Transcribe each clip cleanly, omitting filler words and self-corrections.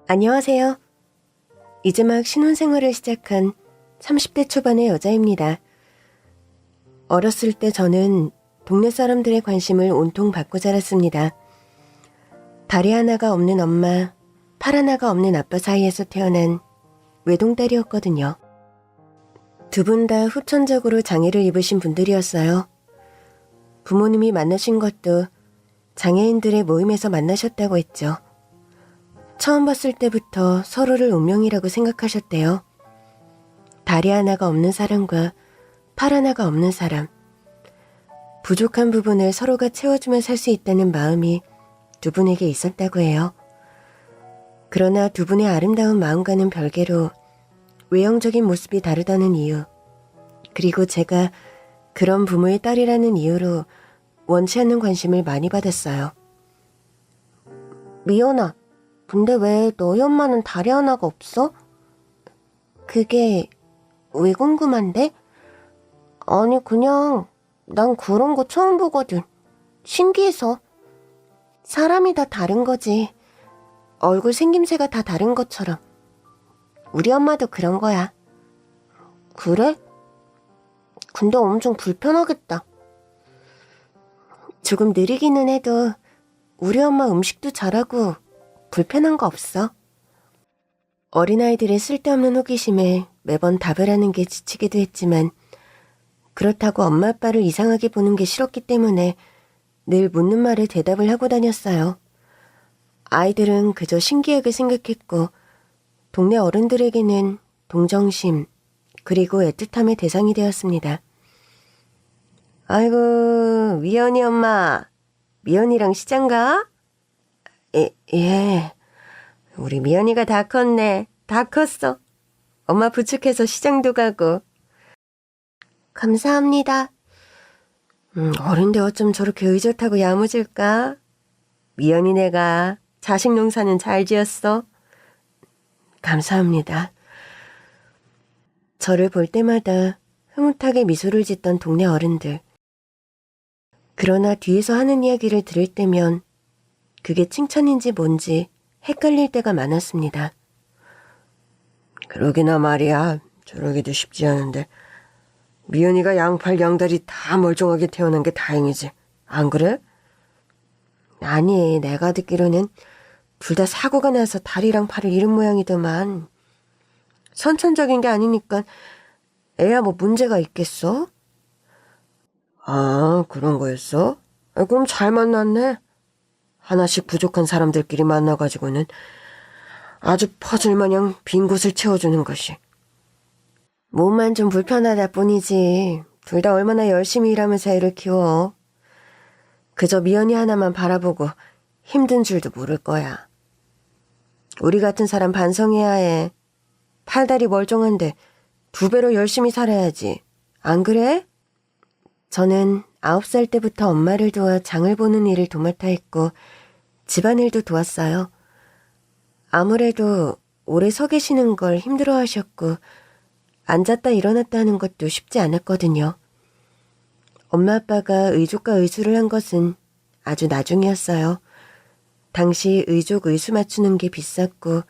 안녕하세요. 이제 막 신혼생활을 시작한 30대 초반의 여자입니다. 어렸을 때 저는 동네 사람들의 관심을 온통 받고 자랐습니다. 다리 하나가 없는 엄마, 팔 하나가 없는 아빠 사이에서 태어난 외동딸이었거든요. 두 분 다 후천적으로 장애를 입으신 분들이었어요. 부모님이 만나신 것도 장애인들의 모임에서 만나셨다고 했죠. 처음 봤을 때부터 서로를 운명이라고 생각하셨대요. 다리 하나가 없는 사람과 팔 하나가 없는 사람. 부족한 부분을 서로가 채워주며 살 수 있다는 마음이 두 분에게 있었다고 해요. 그러나 두 분의 아름다운 마음과는 별개로 외형적인 모습이 다르다는 이유, 그리고 제가 그런 부모의 딸이라는 이유로 원치 않는 관심을 많이 받았어요. 미연아, 근데 왜 너희 엄마는 다리 하나가 없어? 그게 왜 궁금한데? 아니 그냥 난 그런 거 처음 보거든. 신기해서. 사람이 다 다른 거지. 얼굴 생김새가 다 다른 것처럼. 우리 엄마도 그런 거야. 그래? 근데 엄청 불편하겠다. 조금 느리기는 해도 우리 엄마 음식도 잘하고 불편한 거 없어. 어린아이들의 쓸데없는 호기심에 매번 답을 하는 게 지치기도 했지만 그렇다고 엄마 아빠를 이상하게 보는 게 싫었기 때문에 늘 묻는 말에 대답을 하고 다녔어요. 아이들은 그저 신기하게 생각했고 동네 어른들에게는 동정심 그리고 애틋함의 대상이 되었습니다. 아이고 미연이 엄마, 미연이랑 시장 가? 예. 우리 미연이가 다 컸네. 다 컸어. 엄마 부축해서 시장도 가고. 감사합니다. 어른데 어쩜 저렇게 의젓하고 야무질까? 미연이네가 자식 농사는 잘 지었어. 감사합니다. 저를 볼 때마다 흐뭇하게 미소를 짓던 동네 어른들. 그러나 뒤에서 하는 이야기를 들을 때면 그게 칭찬인지 뭔지 헷갈릴 때가 많았습니다. 그러기나 말이야. 저러기도 쉽지 않은데. 미연이가 양팔 양다리 다 멀쩡하게 태어난 게 다행이지. 안 그래? 아니, 내가 듣기로는 둘 다 사고가 나서 다리랑 팔을 잃은 모양이더만. 선천적인 게 아니니까 애야 뭐 문제가 있겠어? 아, 그런 거였어? 그럼 잘 만났네. 하나씩 부족한 사람들끼리 만나가지고는 아주 퍼즐마냥 빈 곳을 채워주는 것이. 몸만 좀 불편하다 뿐이지. 둘 다 얼마나 열심히 일하면서 애를 키워. 그저 미연이 하나만 바라보고 힘든 줄도 모를 거야. 우리 같은 사람 반성해야 해. 팔다리 멀쩡한데 2배로 열심히 살아야지. 안 그래? 저는 9살 때부터 엄마를 도와 장을 보는 일을 도맡아 했고 집안일도 도왔어요. 아무래도 오래 서 계시는 걸 힘들어하셨고 앉았다 일어났다 하는 것도 쉽지 않았거든요. 엄마 아빠가 의족과 의수를 한 것은 아주 나중이었어요. 당시 의족 의수 맞추는 게 비쌌고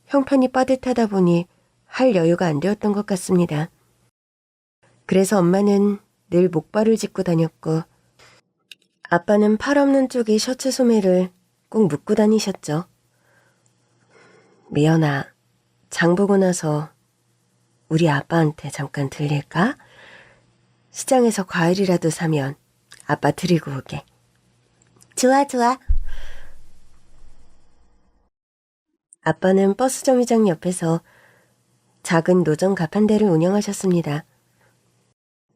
형편이 빠듯하다 보니 할 여유가 안 되었던 것 같습니다. 그래서 엄마는 늘 목발을 짚고 다녔고 아빠는 팔 없는 쪽이 셔츠 소매를 꼭 묶고 다니셨죠. 미연아, 장 보고 나서 우리 아빠한테 잠깐 들릴까? 시장에서 과일이라도 사면 아빠 드리고 오게. 좋아. 아빠는 버스 정류장 옆에서 작은 노점 가판대를 운영하셨습니다.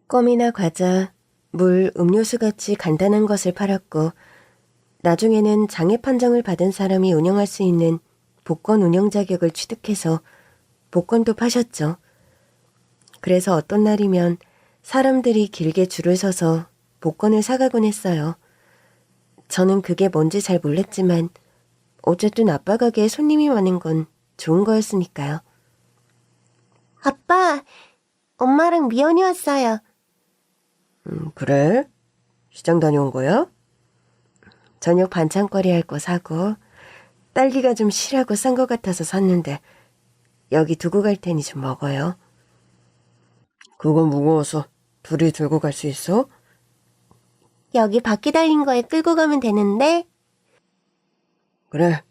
껌이나 과자, 물, 음료수같이 간단한 것을 팔았고 나중에는 장애 판정을 받은 사람이 운영할 수 있는 복권 운영 자격을 취득해서 복권도 파셨죠. 그래서 어떤 날이면 사람들이 길게 줄을 서서 복권을 사가곤 했어요. 저는 그게 뭔지 잘 몰랐지만 어쨌든 아빠 가게에 손님이 많은 건 좋은 거였으니까요. 아빠, 엄마랑 미연이 왔어요. 그래? 시장 다녀온 거야? 저녁 반찬거리 할 거 사고 딸기가 좀 실하고 싼 것 같아서 샀는데 여기 두고 갈 테니 좀 먹어요. 그건 무거워서 둘이 들고 갈 수 있어? 여기 바퀴 달린 거에 끌고 가면 되는데. 그래.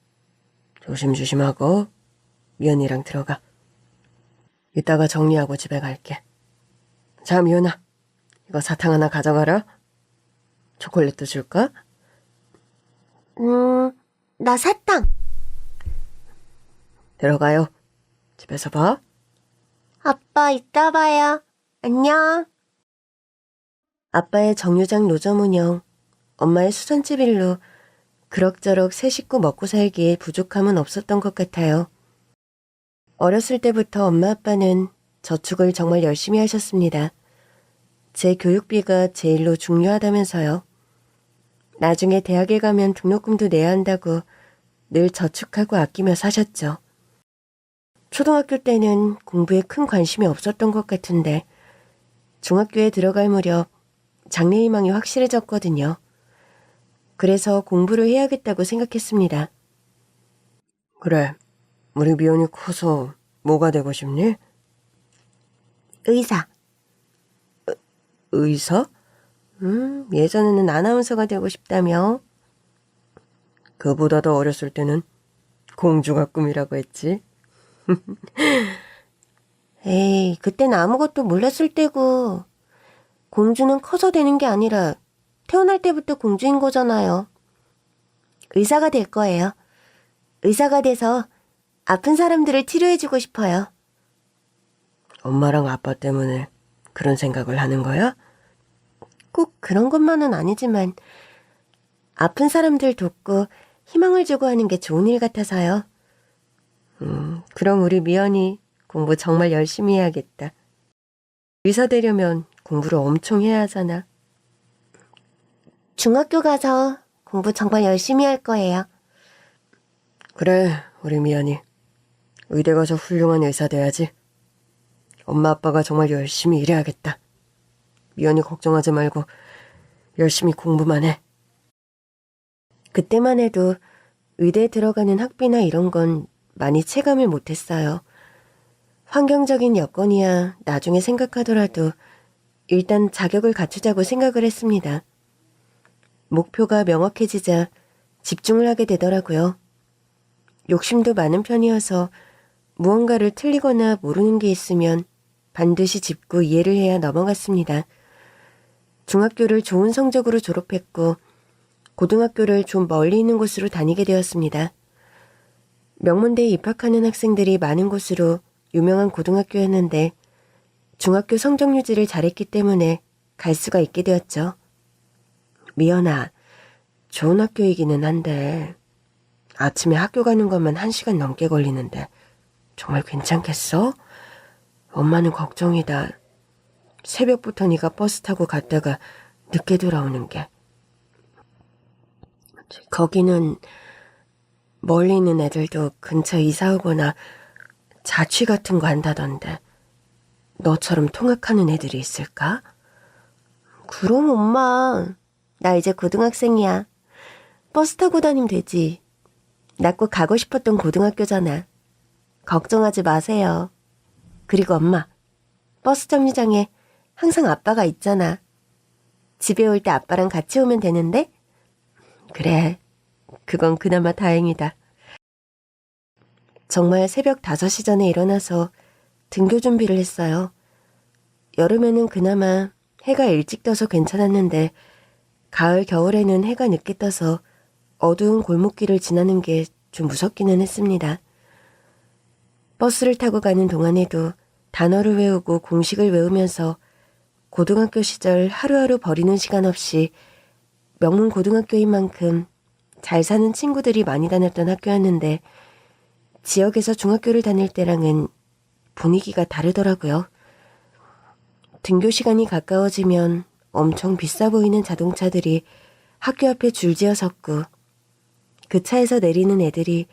조심조심하고 미연이랑 들어가. 이따가 정리하고 집에 갈게. 자, 미연아. 이거 사탕 하나 가져가라. 초콜릿도 줄까? 나 사탕. 들어가요. 집에서 봐. 아빠, 이따 봐요. 안녕. 아빠의 정류장 노점 운영, 엄마의 수선집 일로 그럭저럭 세 식구 먹고 살기에 부족함은 없었던 것 같아요. 어렸을 때부터 엄마 아빠는 저축을 정말 열심히 하셨습니다. 제 교육비가 제일로 중요하다면서요. 나중에 대학에 가면 등록금도 내야 한다고 늘 저축하고 아끼며 사셨죠. 초등학교 때는 공부에 큰 관심이 없었던 것 같은데 중학교에 들어갈 무렵 장래희망이 확실해졌거든요. 그래서 공부를 해야겠다고 생각했습니다. 그래, 우리 미연이 커서 뭐가 되고 싶니? 의사. 의사? 예전에는 아나운서가 되고 싶다며. 그보다 더 어렸을 때는 공주가 꿈이라고 했지. 에이, 그땐 아무것도 몰랐을 때고. 공주는 커서 되는 게 아니라 태어날 때부터 공주인 거잖아요. 의사가 될 거예요. 의사가 돼서 아픈 사람들을 치료해주고 싶어요. 엄마랑 아빠 때문에 그런 생각을 하는 거야? 꼭 그런 것만은 아니지만 아픈 사람들 돕고 희망을 주고 하는 게 좋은 일 같아서요. 그럼 우리 미연이 공부 정말 열심히 해야겠다. 의사 되려면 공부를 엄청 해야 하잖아. 중학교 가서 공부 정말 열심히 할 거예요. 그래, 우리 미연이. 의대 가서 훌륭한 의사 돼야지. 엄마 아빠가 정말 열심히 일해야겠다. 미연이 걱정하지 말고 열심히 공부만 해. 그때만 해도 의대에 들어가는 학비나 이런 건 많이 체감을 못했어요. 환경적인 여건이야 나중에 생각하더라도 일단 자격을 갖추자고 생각을 했습니다. 목표가 명확해지자 집중을 하게 되더라고요. 욕심도 많은 편이어서 무언가를 틀리거나 모르는 게 있으면 반드시 짚고 이해를 해야 넘어갔습니다. 중학교를 좋은 성적으로 졸업했고 고등학교를 좀 멀리 있는 곳으로 다니게 되었습니다. 명문대에 입학하는 학생들이 많은 곳으로 유명한 고등학교였는데 중학교 성적 유지를 잘했기 때문에 갈 수가 있게 되었죠. 미연아, 좋은 학교이기는 한데 아침에 학교 가는 것만 1시간 넘게 걸리는데 정말 괜찮겠어? 엄마는 걱정이다. 새벽부터 네가 버스 타고 갔다가 늦게 돌아오는 게. 거기는 멀리 있는 애들도 근처에 이사 오거나 자취 같은 거 한다던데 너처럼 통학하는 애들이 있을까? 그럼 엄마, 나 이제 고등학생이야. 버스 타고 다니면 되지. 나 꼭 가고 싶었던 고등학교잖아. 걱정하지 마세요. 그리고 엄마, 버스 정류장에 항상 아빠가 있잖아. 집에 올 때 아빠랑 같이 오면 되는데? 그래, 그건 그나마 다행이다. 정말 새벽 5시 전에 일어나서 등교 준비를 했어요. 여름에는 그나마 해가 일찍 떠서 괜찮았는데 가을, 겨울에는 해가 늦게 떠서 어두운 골목길을 지나는 게 좀 무섭기는 했습니다. 버스를 타고 가는 동안에도 단어를 외우고 공식을 외우면서 고등학교 시절 하루하루 버리는 시간 없이 명문 고등학교인 만큼 잘 사는 친구들이 많이 다녔던 학교였는데 지역에서 중학교를 다닐 때랑은 분위기가 다르더라고요. 등교 시간이 가까워지면 엄청 비싸 보이는 자동차들이 학교 앞에 줄지어 섰고 그 차에서 내리는 애들이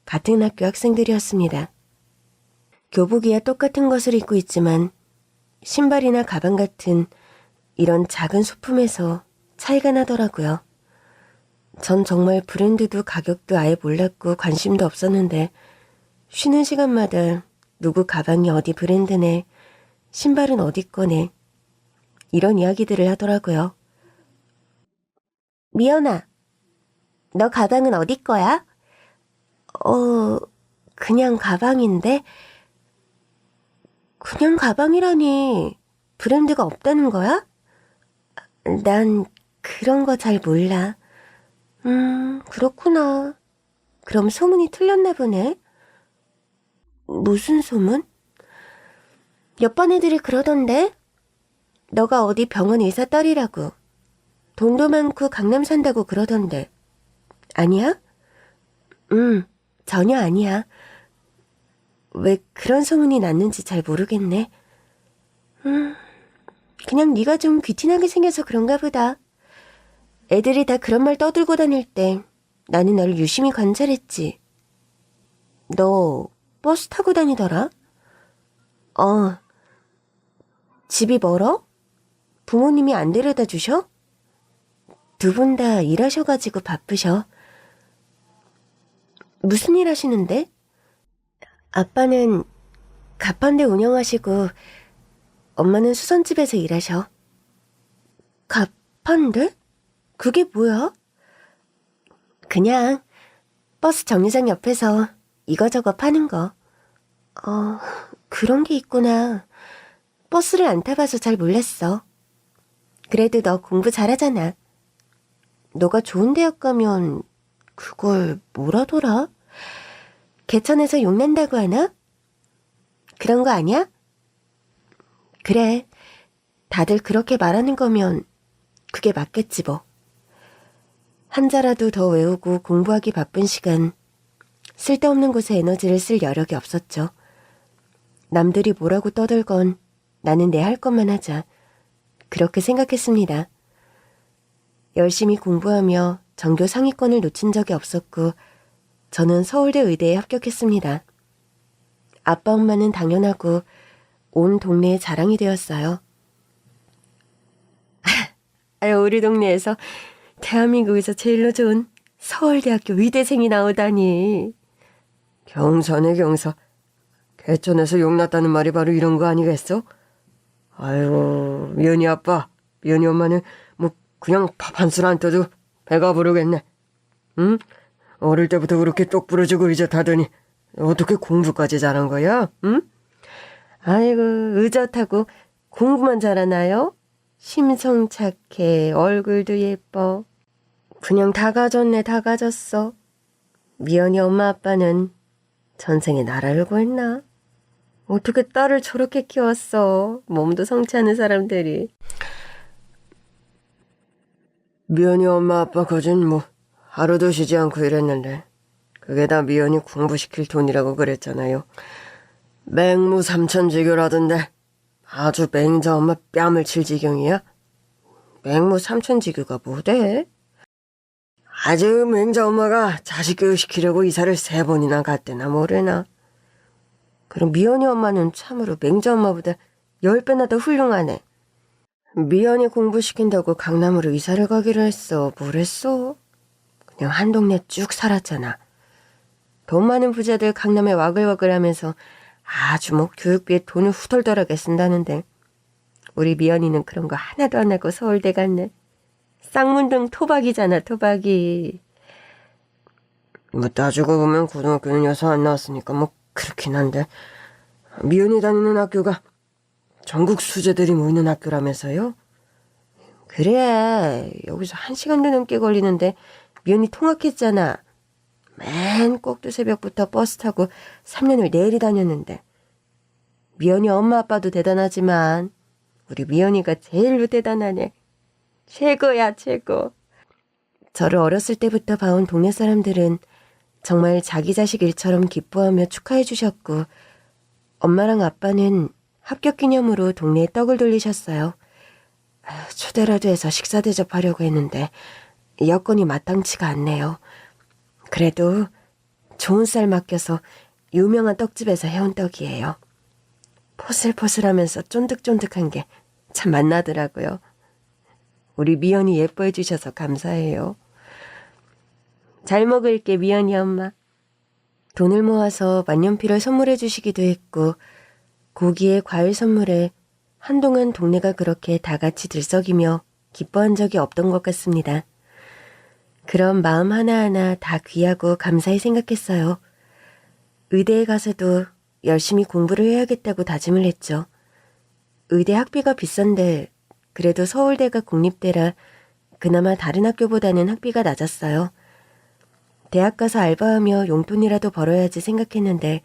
같은 학교 학생들이었습니다. 교복이야 똑같은 것을 입고 있지만 신발이나 가방 같은 이런 작은 소품에서 차이가 나더라고요. 전 정말 브랜드도 가격도 아예 몰랐고 관심도 없었는데 쉬는 시간마다 누구 가방이 어디 브랜드네, 신발은 어디 거네 이런 이야기들을 하더라고요. 미연아, 너 가방은 어디 거야? 그냥 가방인데? 그냥 가방이라니 브랜드가 없다는 거야? 난 그런 거 잘 몰라. 그렇구나. 그럼 소문이 틀렸나 보네. 무슨 소문? 옆반 애들이 그러던데? 너가 어디 병원 의사 딸이라고. 돈도 많고 강남 산다고 그러던데. 아니야? 전혀 아니야. 왜 그런 소문이 났는지 잘 모르겠네. 그냥 네가 좀 귀티나게 생겨서 그런가 보다. 애들이 다 그런 말 떠들고 다닐 때 나는 너를 유심히 관찰했지. 너 버스 타고 다니더라? 집이 멀어? 부모님이 안 데려다 주셔? 두 분 다 일하셔가지고 바쁘셔. 무슨 일 하시는데? 아빠는 가판대 운영하시고 엄마는 수선집에서 일하셔. 가판대? 그게 뭐야? 그냥 버스 정류장 옆에서 이거저거 파는 거. 그런 게 있구나. 버스를 안 타봐서 잘 몰랐어. 그래도 너 공부 잘하잖아. 너가 좋은 대학 가면 그걸 뭐라더라? 개천에서 욕난다고 하나? 그런 거 아니야? 그래. 다들 그렇게 말하는 거면 그게 맞겠지 뭐. 한자라도 더 외우고 공부하기 바쁜 시간, 쓸데없는 곳에 에너지를 쓸 여력이 없었죠. 남들이 뭐라고 떠들건 나는 내 할 것만 하자. 그렇게 생각했습니다. 열심히 공부하며 전교 상위권을 놓친 적이 없었고 저는 서울대 의대에 합격했습니다. 아빠 엄마는 당연하고 온 동네의 자랑이 되었어요. 우리 동네에서 대한민국에서 제일로 좋은 서울대학교 의대생이 나오다니. 경사네 경사. 개천에서 욕났다는 말이 바로 이런 거 아니겠어? 아이고 미연이 아빠, 미연이 엄마는 뭐 그냥 밥 한 술 안 떠도 배가 부르겠네. 응? 어릴 때부터 그렇게 똑부러지고 의젓하더니 어떻게 공부까지 잘한 거야? 응? 아이고 의젓하고 공부만 잘하나요? 심성 착해, 얼굴도 예뻐. 그냥 다 가졌네, 다 가졌어. 미연이 엄마 아빠는 전생에 나라를 구했나? 어떻게 딸을 저렇게 키웠어? 몸도 성취하는 사람들이. 미연이 엄마 아빠 거진 뭐 하루도 쉬지 않고 일했는데 그게 다 미연이 공부시킬 돈이라고 그랬잖아요. 맹무 삼천지교라던데 아주 맹자 엄마 뺨을 칠 지경이야? 맹무 삼천지교가 뭐대? 아주 맹자 엄마가 자식 교육시키려고 이사를 3번이나 갔대나 뭐래나. 그럼 미연이 엄마는 참으로 맹자 엄마보다 10배나 더 훌륭하네. 미연이 공부시킨다고 강남으로 이사를 가기로 했어. 뭐랬어? 그냥 한 동네 쭉 살았잖아. 돈 많은 부자들 강남에 와글와글하면서 아주 뭐 교육비에 돈을 후덜덜하게 쓴다는데 우리 미연이는 그런 거 하나도 안 하고 서울대 갔네. 쌍문동 토박이잖아, 토박이. 뭐 따지고 보면 고등학교는 여서 안 나왔으니까 뭐 그렇긴 한데 미연이 다니는 학교가 전국 수재들이 모이는 학교라면서요? 그래, 여기서 1시간도 넘게 걸리는데 미연이 통학했잖아. 맨 꼭두 새벽부터 버스 타고 3년을 내리 다녔는데. 미연이 엄마 아빠도 대단하지만 우리 미연이가 제일로 대단하네. 최고야, 최고. 저를 어렸을 때부터 봐온 동네 사람들은 정말 자기 자식 일처럼 기뻐하며 축하해 주셨고 엄마랑 아빠는 합격 기념으로 동네에 떡을 돌리셨어요. 초대라도 해서 식사 대접하려고 했는데 여건이 마땅치가 않네요. 그래도 좋은 쌀 맡겨서 유명한 떡집에서 해온 떡이에요. 포슬포슬하면서 쫀득쫀득한 게 참 맛나더라고요. 우리 미연이 예뻐해 주셔서 감사해요. 잘 먹을게, 미연이 엄마. 돈을 모아서 만년필을 선물해 주시기도 했고 고기에 과일 선물에 한동안 동네가 그렇게 다 같이 들썩이며 기뻐한 적이 없던 것 같습니다. 그런 마음 하나하나 다 귀하고 감사히 생각했어요. 의대에 가서도 열심히 공부를 해야겠다고 다짐을 했죠. 의대 학비가 비싼데 그래도 서울대가 국립대라 그나마 다른 학교보다는 학비가 낮았어요. 대학 가서 알바하며 용돈이라도 벌어야지 생각했는데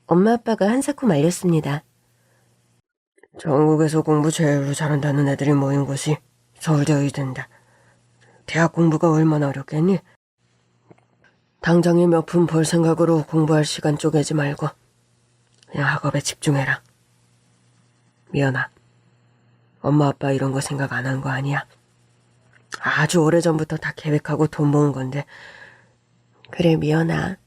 엄마 아빠가 한사코 말렸습니다. 전국에서 공부 제일로 잘한다는 애들이 모인 곳이 서울대 의대인데 대학 공부가 얼마나 어렵겠니? 당장에 몇 푼 벌 생각으로 공부할 시간 쪼개지 말고 그냥 학업에 집중해라. 미연아, 엄마 아빠 이런 거 생각 안 한 거 아니야? 아주 오래전부터 다 계획하고 돈 모은 건데. 그래, 미연아.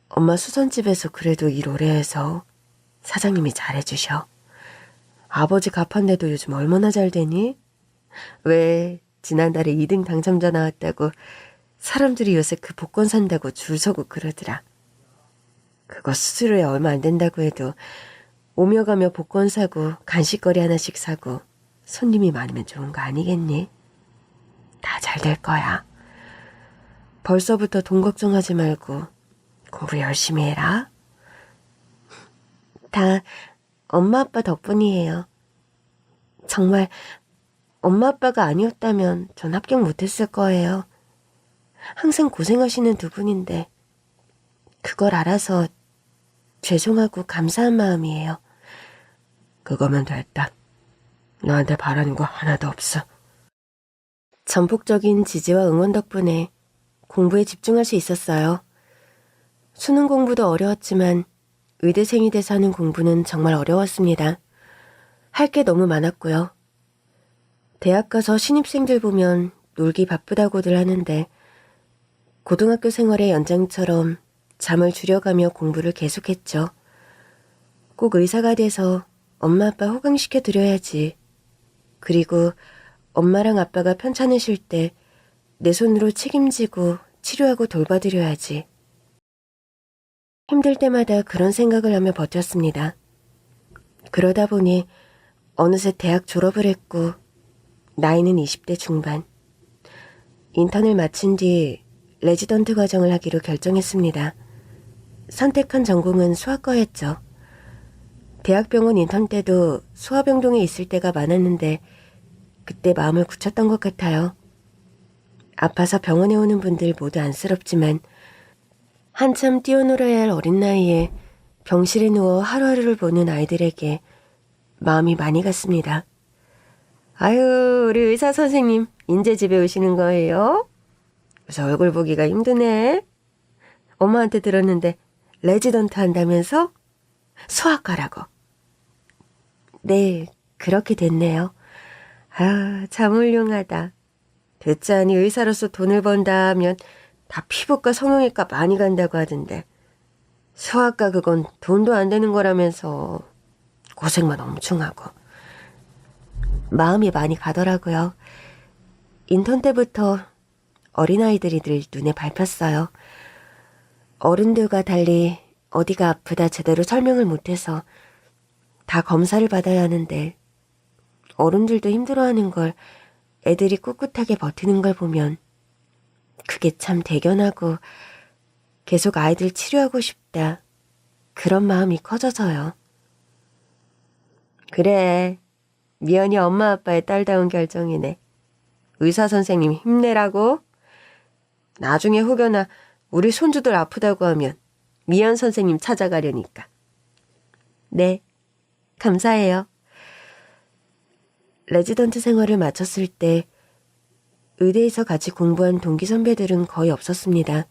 엄마 수선집에서 그래도 일 오래 해서 사장님이 잘해주셔. 아버지 가판대도 요즘 얼마나 잘 되니? 왜 지난달에 2등 당첨자 나왔다고 사람들이 요새 그 복권 산다고 줄 서고 그러더라. 그거 수수료에 얼마 안 된다고 해도 오며 가며 복권 사고 간식거리 하나씩 사고 손님이 많으면 좋은 거 아니겠니? 다 잘 될 거야. 벌써부터 돈 걱정하지 말고 공부 열심히 해라. 다 엄마 아빠 덕분이에요. 정말 엄마 아빠가 아니었다면 전 합격 못했을 거예요. 항상 고생하시는 두 분인데 그걸 알아서 죄송하고 감사한 마음이에요. 그거면 됐다. 너한테 바라는 거 하나도 없어. 전폭적인 지지와 응원 덕분에 공부에 집중할 수 있었어요. 수능 공부도 어려웠지만 의대생이 돼서 하는 공부는 정말 어려웠습니다. 할 게 너무 많았고요. 대학 가서 신입생들 보면 놀기 바쁘다고들 하는데 고등학교 생활의 연장처럼 잠을 줄여가며 공부를 계속했죠. 꼭 의사가 돼서 엄마 아빠 호강시켜 드려야지. 그리고 엄마랑 아빠가 편찮으실 때 내 손으로 책임지고 치료하고 돌봐드려야지. 힘들 때마다 그런 생각을 하며 버텼습니다. 그러다 보니 어느새 대학 졸업을 했고 나이는 20대 중반. 인턴을 마친 뒤 레지던트 과정을 하기로 결정했습니다. 선택한 전공은 수학과였죠. 대학병원 인턴 때도 소아병동에 있을 때가 많았는데 그때 마음을 굳혔던 것 같아요. 아파서 병원에 오는 분들 모두 안쓰럽지만 한참 뛰어놀아야 할 어린 나이에 병실에 누워 하루하루를 보는 아이들에게 마음이 많이 갔습니다. 아유, 우리 의사 선생님 인제 집에 오시는 거예요? 그래서 얼굴 보기가 힘드네. 엄마한테 들었는데 레지던트 한다면서? 수학과라고. 네, 그렇게 됐네요. 아, 참 훌륭하다. 듣자니 의사로서 돈을 번다 하면 다 피부과 성형외과 많이 간다고 하던데 수학과 그건 돈도 안 되는 거라면서 고생만 엄청 하고. 마음이 많이 가더라고요. 인턴 때부터 어린아이들이 늘 눈에 밟혔어요. 어른들과 달리 어디가 아프다 제대로 설명을 못해서 다 검사를 받아야 하는데 어른들도 힘들어하는 걸 애들이 꿋꿋하게 버티는 걸 보면 그게 참 대견하고 계속 아이들 치료하고 싶다. 그런 마음이 커져서요. 그래, 미연이 엄마 아빠의 딸다운 결정이네. 의사 선생님 힘내라고. 나중에 혹여나 우리 손주들 아프다고 하면 미연 선생님 찾아가려니까. 네, 감사해요. 레지던트 생활을 마쳤을 때 의대에서 같이 공부한 동기 선배들은 거의 없었습니다.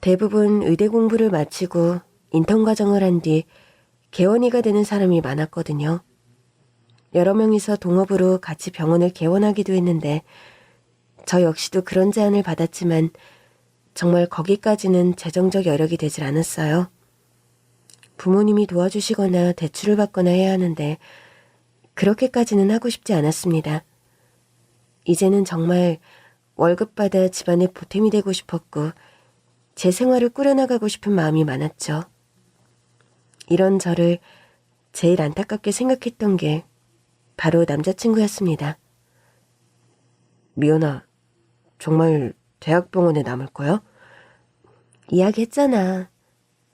대부분 의대 공부를 마치고 인턴 과정을 한 뒤 개원이가 되는 사람이 많았거든요. 여러 명이서 동업으로 같이 병원을 개원하기도 했는데 저 역시도 그런 제안을 받았지만 정말 거기까지는 재정적 여력이 되질 않았어요. 부모님이 도와주시거나 대출을 받거나 해야 하는데 그렇게까지는 하고 싶지 않았습니다. 이제는 정말 월급 받아 집안에 보탬이 되고 싶었고 제 생활을 꾸려나가고 싶은 마음이 많았죠. 이런 저를 제일 안타깝게 생각했던 게 바로 남자친구였습니다. 미연아, 정말 대학병원에 남을 거야? 이야기했잖아.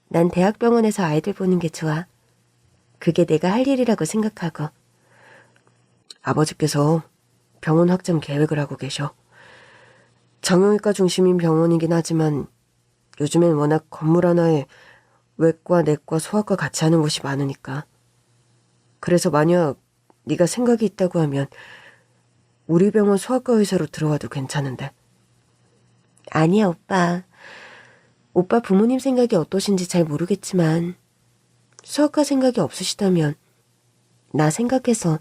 난 대학병원에서 아이들 보는 게 좋아. 그게 내가 할 일이라고 생각하고. 아버지께서 병원 확장 계획을 하고 계셔. 정형외과 중심인 병원이긴 하지만 요즘엔 워낙 건물 하나에 외과, 내과, 소아과 같이 하는 곳이 많으니까. 그래서 만약 네가 생각이 있다고 하면 우리 병원 소아과 의사로 들어와도 괜찮은데. 아니야, 오빠. 오빠 부모님 생각이 어떠신지 잘 모르겠지만 소아과 생각이 없으시다면 나 생각해서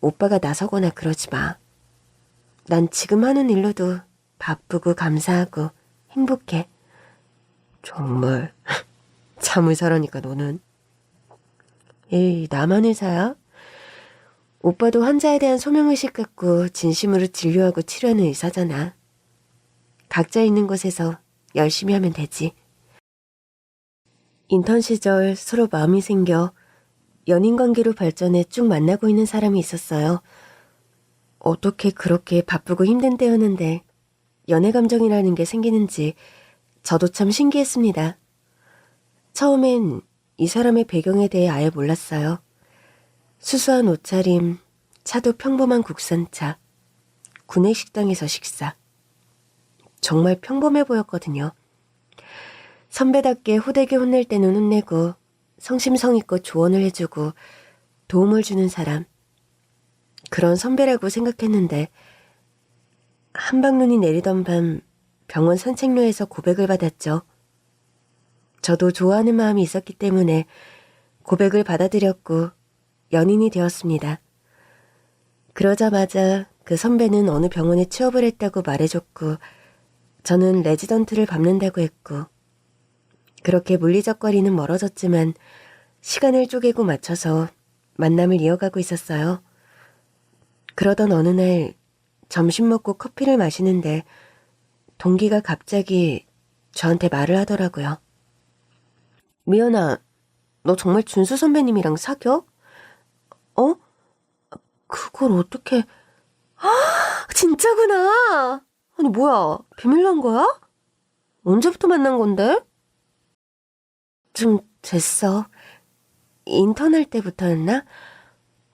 오빠가 나서거나 그러지 마. 난 지금 하는 일로도 바쁘고 감사하고 행복해. 정말 참 의사라니까 너는. 에이, 나만 의사야? 오빠도 환자에 대한 소명의식 갖고 진심으로 진료하고 치료하는 의사잖아. 각자 있는 곳에서 열심히 하면 되지. 인턴 시절 서로 마음이 생겨 연인 관계로 발전해 쭉 만나고 있는 사람이 있었어요. 어떻게 그렇게 바쁘고 힘든 때였는데 연애 감정이라는 게 생기는지 저도 참 신기했습니다. 처음엔 이 사람의 배경에 대해 아예 몰랐어요. 수수한 옷차림, 차도 평범한 국산차, 구내식당에서 식사. 정말 평범해 보였거든요. 선배답게 호되게 혼낼 때는 혼내고 성심성의껏 조언을 해주고 도움을 주는 사람. 그런 선배라고 생각했는데 한방눈이 내리던 밤 병원 산책로에서 고백을 받았죠. 저도 좋아하는 마음이 있었기 때문에 고백을 받아들였고 연인이 되었습니다. 그러자마자 그 선배는 어느 병원에 취업을 했다고 말해줬고 저는 레지던트를 밟는다고 했고 그렇게 물리적거리는 멀어졌지만 시간을 쪼개고 맞춰서 만남을 이어가고 있었어요. 그러던 어느 날 점심 먹고 커피를 마시는데 동기가 갑자기 저한테 말을 하더라고요. 미연아, 너 정말 준수 선배님이랑 사겨? 어? 그걸 어떻게... 진짜구나! 아니 뭐야, 비밀로 한 거야? 언제부터 만난 건데? 좀 됐어. 인턴 할 때부터였나?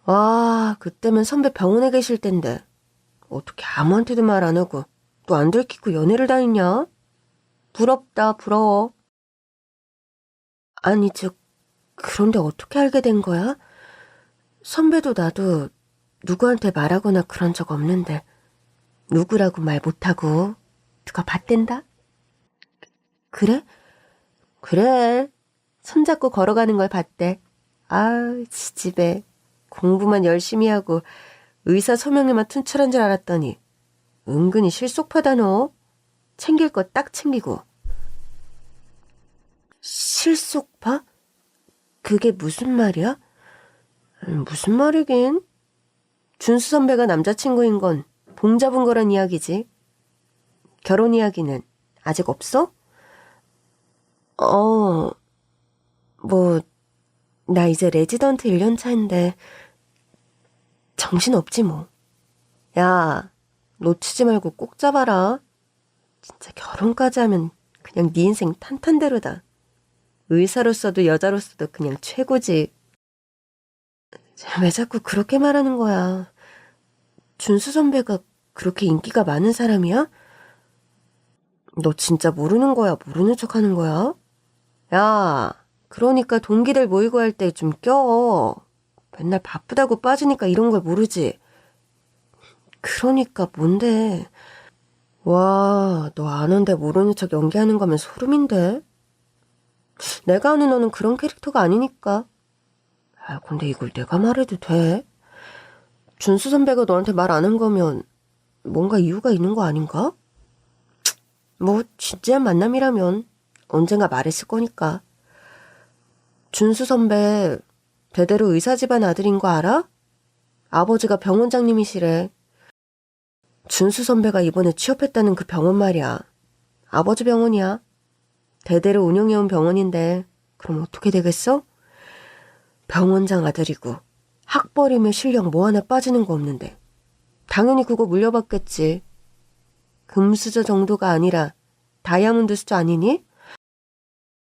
와, 그때면 선배 병원에 계실 땐데 어떻게 아무한테도 말 안 하고 또 안 들키고 연애를 다니냐? 부럽다, 부러워. 아니, 그런데 어떻게 알게 된 거야? 선배도 나도 누구한테 말하거나 그런 적 없는데 누구라고 말 못하고 누가 봤댄다? 그래? 그래. 손잡고 걸어가는 걸 봤대. 아, 지집애. 공부만 열심히 하고 의사 소명에만 튼출한 줄 알았더니 은근히 실속파다 너. 챙길 거 딱 챙기고. 실속파? 그게 무슨 말이야? 무슨 말이긴. 준수 선배가 남자친구인 건 봉 잡은 거란 이야기지. 결혼 이야기는 아직 없어? 나 이제 레지던트 1년 차인데 정신없지 뭐. 야, 놓치지 말고 꼭 잡아라. 진짜 결혼까지 하면 그냥 네 인생 탄탄대로다. 의사로서도 여자로서도 그냥 최고지. 왜 자꾸 그렇게 말하는 거야? 준수 선배가 그렇게 인기가 많은 사람이야? 너 진짜 모르는 거야? 모르는 척 하는 거야? 야, 그러니까 동기들 모이고 할 때 좀 껴. 맨날 바쁘다고 빠지니까 이런 걸 모르지. 그러니까 뭔데? 와, 너 아는데 모르는 척 연기하는 거면 소름인데? 내가 아는 너는 그런 캐릭터가 아니니까. 아, 근데 이걸 내가 말해도 돼? 준수 선배가 너한테 말 안 한 거면 뭔가 이유가 있는 거 아닌가? 뭐 진지한 만남이라면 언젠가 말했을 거니까. 준수 선배 대대로 의사 집안 아들인 거 알아? 아버지가 병원장님이시래. 준수 선배가 이번에 취업했다는 그 병원 말이야. 아버지 병원이야. 대대로 운영해온 병원인데 그럼 어떻게 되겠어? 병원장 아들이고 학벌이며 실력 뭐 하나 빠지는 거 없는데 당연히 그거 물려받겠지. 금수저 정도가 아니라 다이아몬드 수저 아니니?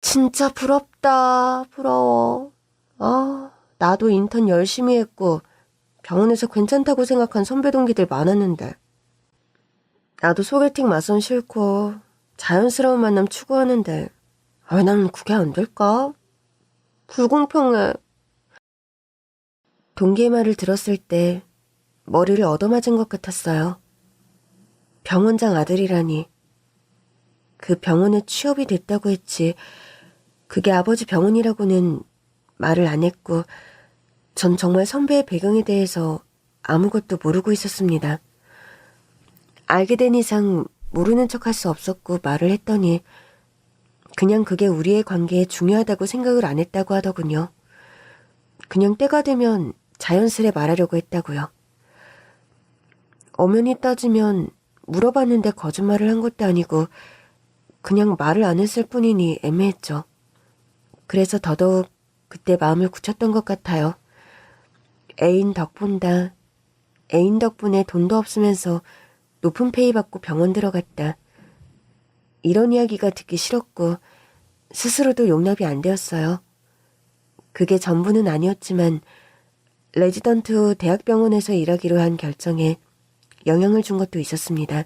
진짜 부럽다. 부러워. 아, 나도 인턴 열심히 했고 병원에서 괜찮다고 생각한 선배 동기들 많았는데 나도 소개팅 맞선 싫고 자연스러운 만남 추구하는데 왜 난 그게 안 될까? 불공평해. 동기의 말을 들었을 때 머리를 얻어맞은 것 같았어요. 병원장 아들이라니. 그 병원에 취업이 됐다고 했지 그게 아버지 병원이라고는 말을 안 했고 전 정말 선배의 배경에 대해서 아무것도 모르고 있었습니다. 알게 된 이상 모르는 척할 수 없었고 말을 했더니 그냥 그게 우리의 관계에 중요하다고 생각을 안 했다고 하더군요. 그냥 때가 되면 자연스레 말하려고 했다고요. 엄연히 따지면 물어봤는데 거짓말을 한 것도 아니고 그냥 말을 안 했을 뿐이니 애매했죠. 그래서 더더욱 그때 마음을 굳혔던 것 같아요. 애인 덕본다. 애인 덕분에 돈도 없으면서 높은 페이 받고 병원 들어갔다. 이런 이야기가 듣기 싫었고 스스로도 용납이 안 되었어요. 그게 전부는 아니었지만 레지던트 후 대학병원에서 일하기로 한 결정에 영향을 준 것도 있었습니다.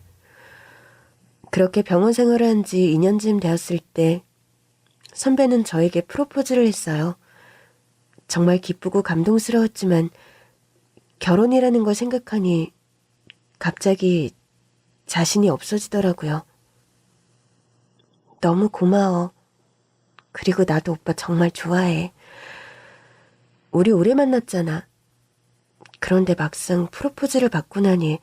그렇게 병원 생활을 한 지 2년쯤 되었을 때 선배는 저에게 프로포즈를 했어요. 정말 기쁘고 감동스러웠지만 결혼이라는 걸 생각하니 갑자기 자신이 없어지더라고요. 너무 고마워. 그리고 나도 오빠 정말 좋아해. 우리 오래 만났잖아. 그런데 막상 프로포즈를 받고 나니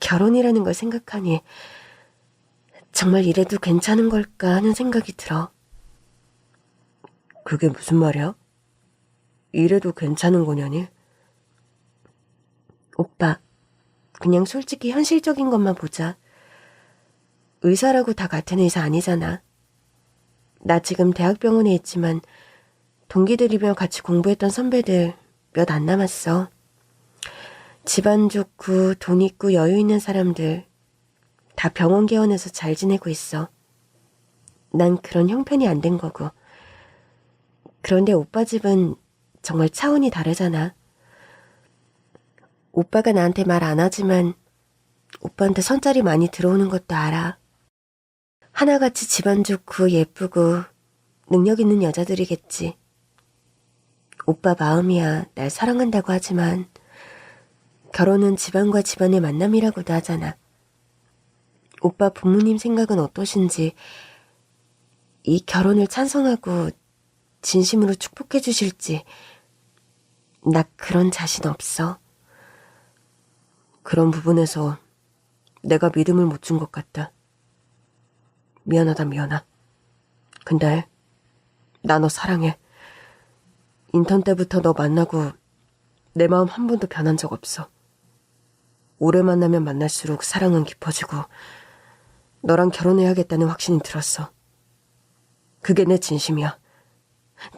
결혼이라는 걸 생각하니 정말 이래도 괜찮은 걸까 하는 생각이 들어. 그게 무슨 말이야? 이래도 괜찮은 거냐니? 오빠, 그냥 솔직히 현실적인 것만 보자. 의사라고 다 같은 의사 아니잖아. 나 지금 대학병원에 있지만 동기들이며 같이 공부했던 선배들 몇 안 남았어. 집안 좋고 돈 있고 여유 있는 사람들 다 병원 개원해서 잘 지내고 있어. 난 그런 형편이 안 된 거고. 그런데 오빠 집은 정말 차원이 다르잖아. 오빠가 나한테 말 안 하지만 오빠한테 선짜리 많이 들어오는 것도 알아. 하나같이 집안 좋고 예쁘고 능력 있는 여자들이겠지. 오빠 마음이야 날 사랑한다고 하지만 결혼은 집안과 집안의 만남이라고도 하잖아. 오빠 부모님 생각은 어떠신지 이 결혼을 찬성하고 진심으로 축복해 주실지 나 그런 자신 없어. 그런 부분에서 내가 믿음을 못 준 것 같다. 미안하다 미안하. 근데 나 너 사랑해. 인턴 때부터 너 만나고 내 마음 한 번도 변한 적 없어. 오래 만나면 만날수록 사랑은 깊어지고 너랑 결혼해야겠다는 확신이 들었어. 그게 내 진심이야.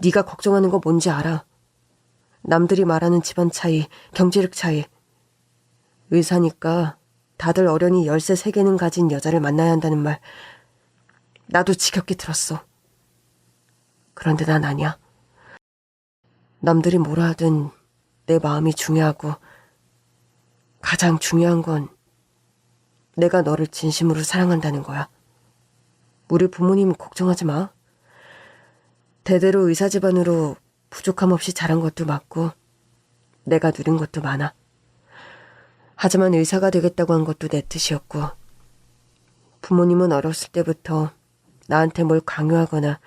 네가 걱정하는 거 뭔지 알아. 남들이 말하는 집안 차이, 경제력 차이. 의사니까 다들 어련히 열쇠 3개는 가진 여자를 만나야 한다는 말 나도 지겹게 들었어. 그런데 난 아니야. 남들이 뭐라 하든 내 마음이 중요하고 가장 중요한 건 내가 너를 진심으로 사랑한다는 거야. 우리 부모님 걱정하지 마. 대대로 의사 집안으로 부족함 없이 자란 것도 맞고 내가 누린 것도 많아. 하지만 의사가 되겠다고 한 것도 내 뜻이었고 부모님은 어렸을 때부터 나한테 뭘 강요하거나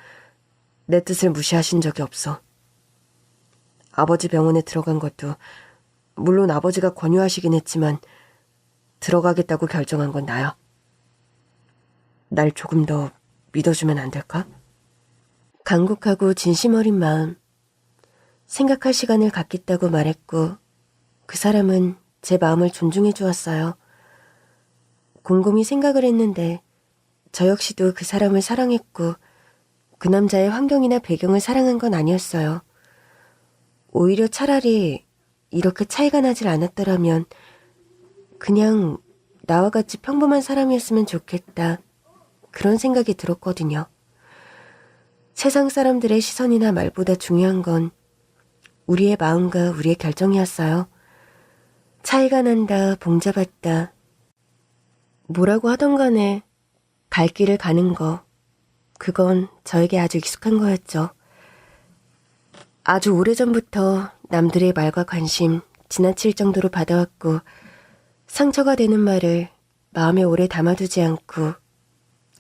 내 뜻을 무시하신 적이 없어. 아버지 병원에 들어간 것도 물론 아버지가 권유하시긴 했지만 들어가겠다고 결정한 건 나야. 날 조금 더 믿어주면 안 될까? 간곡하고 진심 어린 마음. 생각할 시간을 갖겠다고 말했고 그 사람은 제 마음을 존중해 주었어요. 곰곰이 생각을 했는데 저 역시도 그 사람을 사랑했고 그 남자의 환경이나 배경을 사랑한 건 아니었어요. 오히려 차라리 이렇게 차이가 나질 않았더라면 그냥 나와 같이 평범한 사람이었으면 좋겠다. 그런 생각이 들었거든요. 세상 사람들의 시선이나 말보다 중요한 건 우리의 마음과 우리의 결정이었어요. 차이가 난다, 봉잡았다. 뭐라고 하던 간에 갈 길을 가는 거, 그건 저에게 아주 익숙한 거였죠. 아주 오래전부터 남들의 말과 관심 지나칠 정도로 받아왔고 상처가 되는 말을 마음에 오래 담아두지 않고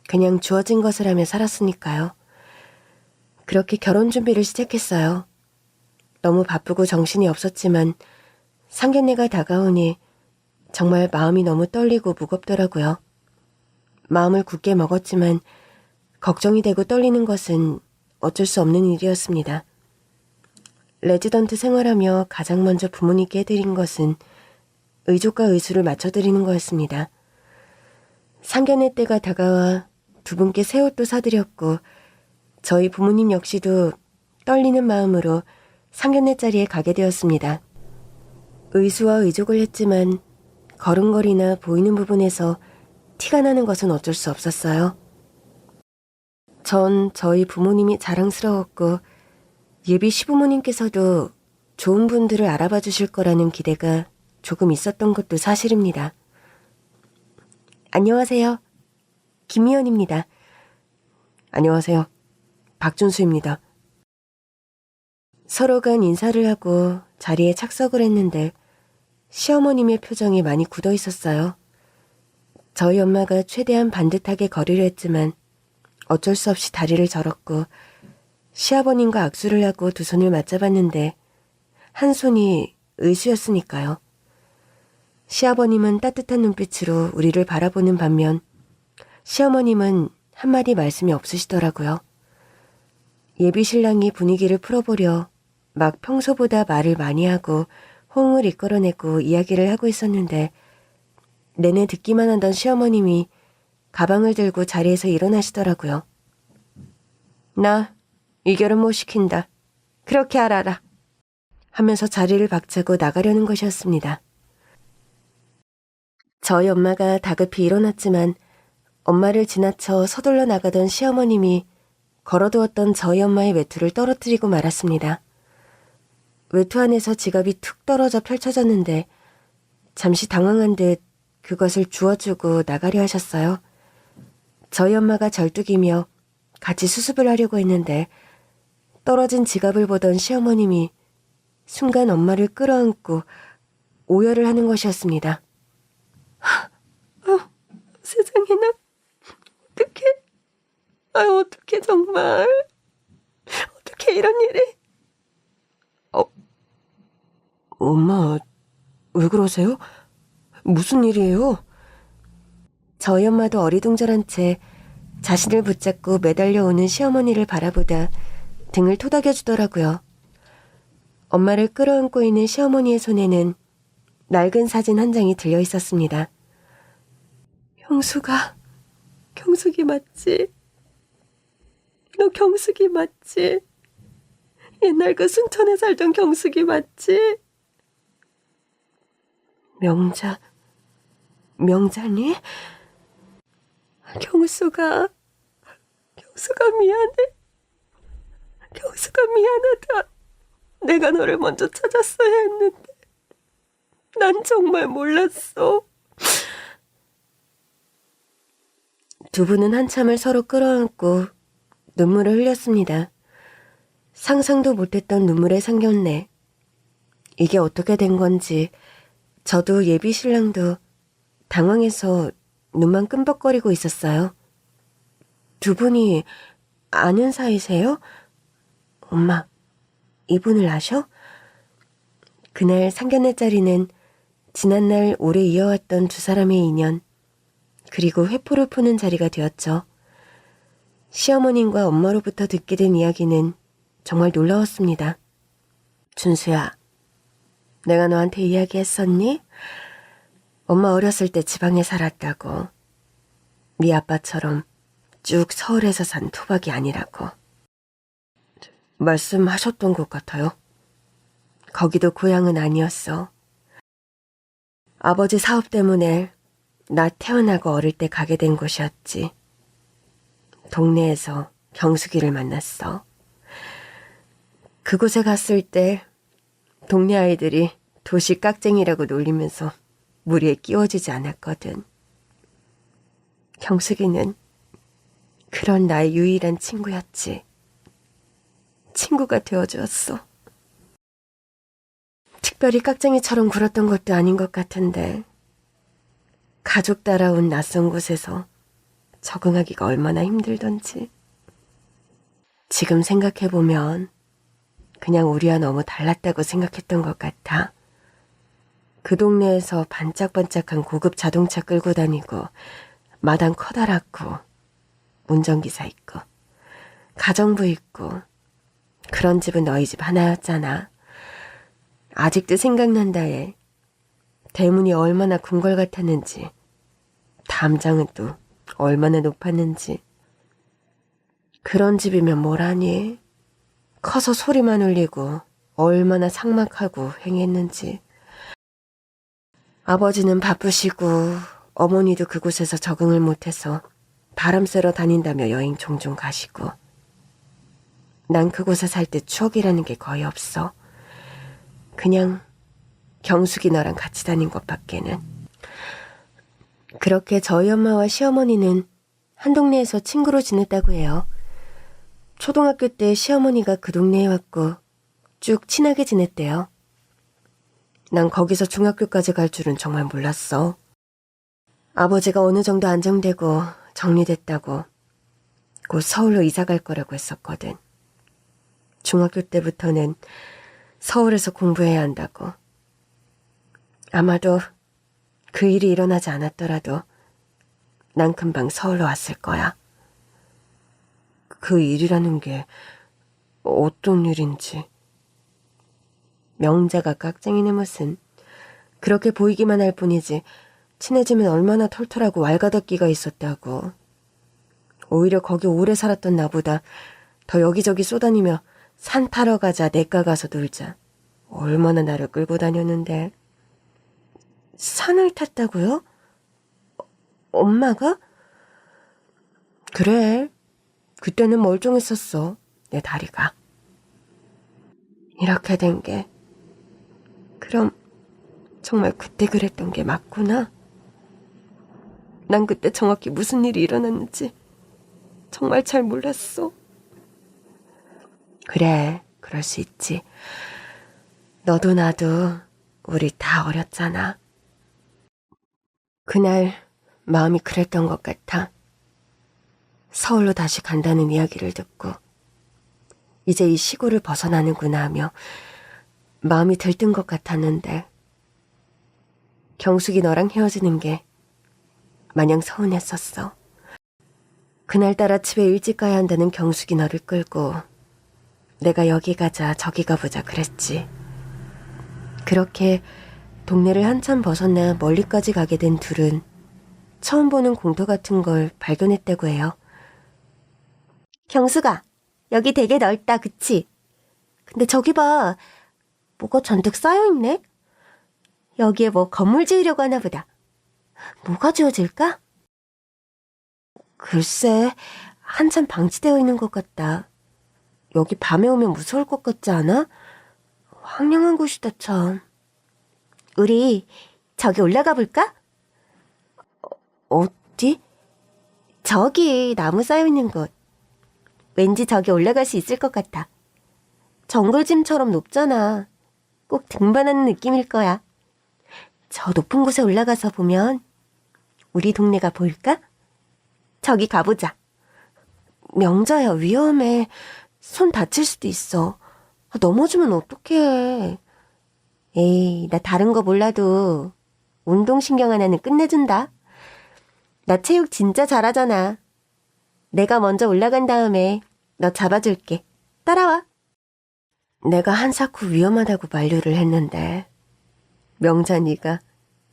그냥 주어진 것을 하며 살았으니까요. 그렇게 결혼 준비를 시작했어요. 너무 바쁘고 정신이 없었지만 상견례가 다가오니 정말 마음이 너무 떨리고 무겁더라고요. 마음을 굳게 먹었지만 걱정이 되고 떨리는 것은 어쩔 수 없는 일이었습니다. 레지던트 생활하며 가장 먼저 부모님께 해드린 것은 의족과 의수를 맞춰드리는 거였습니다. 상견례 때가 다가와 두 분께 새 옷도 사드렸고 저희 부모님 역시도 떨리는 마음으로 상견례 자리에 가게 되었습니다. 의수와 의족을 했지만 걸음걸이나 보이는 부분에서 티가 나는 것은 어쩔 수 없었어요. 전 저희 부모님이 자랑스러웠고 예비 시부모님께서도 좋은 분들을 알아봐 주실 거라는 기대가 조금 있었던 것도 사실입니다. 안녕하세요. 김미연입니다. 안녕하세요. 박준수입니다. 서로 간 인사를 하고 자리에 착석을 했는데 시어머님의 표정이 많이 굳어 있었어요. 저희 엄마가 최대한 반듯하게 거리려 했지만 어쩔 수 없이 다리를 절었고 시아버님과 악수를 하고 두 손을 맞잡았는데 한 손이 의수였으니까요. 시아버님은 따뜻한 눈빛으로 우리를 바라보는 반면 시어머님은 한마디 말씀이 없으시더라고요. 예비 신랑이 분위기를 풀어보려 막 평소보다 말을 많이 하고 호응을 이끌어내고 이야기를 하고 있었는데 내내 듣기만 하던 시어머님이 가방을 들고 자리에서 일어나시더라고요. 나 이 결혼 못 시킨다. 그렇게 알아라. 하면서 자리를 박차고 나가려는 것이었습니다. 저희 엄마가 다급히 일어났지만 엄마를 지나쳐 서둘러 나가던 시어머님이 걸어두었던 저희 엄마의 외투를 떨어뜨리고 말았습니다. 외투 안에서 지갑이 툭 떨어져 펼쳐졌는데 잠시 당황한 듯 그것을 주워주고 나가려 하셨어요. 저희 엄마가 절뚝이며 같이 수습을 하려고 했는데 떨어진 지갑을 보던 시어머님이 순간 엄마를 끌어안고 오열을 하는 것이었습니다. 세상에나 어떡해. 어떡해 정말. 어떡해 이런 일이. 엄마 왜 그러세요? 무슨 일이에요? 저희 엄마도 어리둥절한 채 자신을 붙잡고 매달려오는 시어머니를 바라보다 등을 토닥여주더라고요. 엄마를 끌어안고 있는 시어머니의 손에는 낡은 사진 한 장이 들려 있었습니다. 경숙이 맞지? 너 경숙이 맞지? 옛날 그 순천에 살던 경숙이 맞지? 명자니? 경수가 미안해. 경수가 미안하다. 내가 너를 먼저 찾았어야 했는데 난 정말 몰랐어. 두 분은 한참을 서로 끌어안고 눈물을 흘렸습니다. 상상도 못했던 눈물의 상견례. 이게 어떻게 된 건지 저도 예비 신랑도 당황해서 눈만 끔벅거리고 있었어요. 두 분이 아는 사이세요? 엄마, 이분을 아셔? 그날 상견례 자리는 지난날 오래 이어왔던 두 사람의 인연, 그리고 회포를 푸는 자리가 되었죠. 시어머님과 엄마로부터 듣게 된 이야기는 정말 놀라웠습니다. 준수야, 내가 너한테 이야기했었니? 엄마 어렸을 때 지방에 살았다고. 네 아빠처럼 쭉 서울에서 산 토박이 아니라고. 말씀하셨던 것 같아요. 거기도 고향은 아니었어. 아버지 사업 때문에 나 태어나고 어릴 때 가게 된 곳이었지. 동네에서 경숙이를 만났어. 그곳에 갔을 때 동네 아이들이 도시 깍쟁이라고 놀리면서 무리에 끼워주지 않았거든. 경숙이는 그런 나의 유일한 친구였지. 친구가 되어주었어. 특별히 깍쟁이처럼 굴었던 것도 아닌 것 같은데 가족 따라온 낯선 곳에서 적응하기가 얼마나 힘들던지. 지금 생각해보면 그냥 우리와 너무 달랐다고 생각했던 것 같아. 그 동네에서 반짝반짝한 고급 자동차 끌고 다니고 마당 커다랗고 운전기사 있고 가정부 있고 그런 집은 너희 집 하나였잖아. 아직도 생각난다 해. 대문이 얼마나 궁궐 같았는지 담장은 또 얼마나 높았는지. 그런 집이면 뭐라니. 커서 소리만 울리고 얼마나 삭막하고 횡했는지. 아버지는 바쁘시고 어머니도 그곳에서 적응을 못해서 바람 쐬러 다닌다며 여행 종종 가시고. 난 그곳에 살 때 추억이라는 게 거의 없어. 그냥 경숙이 너랑 같이 다닌 것밖에는. 그렇게 저희 엄마와 시어머니는 한 동네에서 친구로 지냈다고 해요. 초등학교 때 시어머니가 그 동네에 왔고 쭉 친하게 지냈대요. 난 거기서 중학교까지 갈 줄은 정말 몰랐어. 아버지가 어느 정도 안정되고 정리됐다고 곧 서울로 이사 갈 거라고 했었거든. 중학교 때부터는 서울에서 공부해야 한다고. 아마도 그 일이 일어나지 않았더라도 난 금방 서울로 왔을 거야. 그 일이라는 게 어떤 일인지. 명자가 깍쟁이네 무슨. 그렇게 보이기만 할 뿐이지 친해지면 얼마나 털털하고 왈가닥기가 있었다고. 오히려 거기 오래 살았던 나보다 더 여기저기 쏘다니며 산 타러 가자, 냇가 가서 놀자. 얼마나 나를 끌고 다녔는데. 산을 탔다고요? 엄마가? 그래. 그때는 멀쩡했었어. 내 다리가. 이렇게 된 게. 그럼 정말 그때 그랬던 게 맞구나. 난 그때 정확히 무슨 일이 일어났는지 정말 잘 몰랐어. 그래, 그럴 수 있지. 너도 나도 우리 다 어렸잖아. 그날 마음이 그랬던 것 같아. 서울로 다시 간다는 이야기를 듣고 이제 이 시골을 벗어나는구나 하며 마음이 들뜬 것 같았는데 경숙이 너랑 헤어지는 게 마냥 서운했었어. 그날따라 집에 일찍 가야 한다는 경숙이 너를 끌고 내가 여기 가자 저기 가보자 그랬지. 그렇게 동네를 한참 벗어나 멀리까지 가게 된 둘은 처음 보는 공터 같은 걸 발견했다고 해요. 경숙아, 여기 되게 넓다, 그치? 근데 저기 봐, 뭐가 잔뜩 쌓여있네? 여기에 뭐 건물 지으려고 하나 보다. 뭐가 지어질까? 글쎄, 한참 방치되어 있는 것 같다. 여기 밤에 오면 무서울 것 같지 않아? 황량한 곳이다 참. 우리 저기 올라가 볼까? 어디? 저기 나무 쌓여있는 곳. 왠지 저기 올라갈 수 있을 것 같아. 정글짐처럼 높잖아. 꼭 등반하는 느낌일 거야. 저 높은 곳에 올라가서 보면 우리 동네가 보일까? 저기 가보자. 명자야, 위험해. 손 다칠 수도 있어. 넘어지면 어떡해. 에이, 나 다른 거 몰라도 운동신경 하나는 끝내준다. 나 체육 진짜 잘하잖아. 내가 먼저 올라간 다음에 너 잡아줄게. 따라와. 내가 한사코 위험하다고 만류를 했는데 명자 네가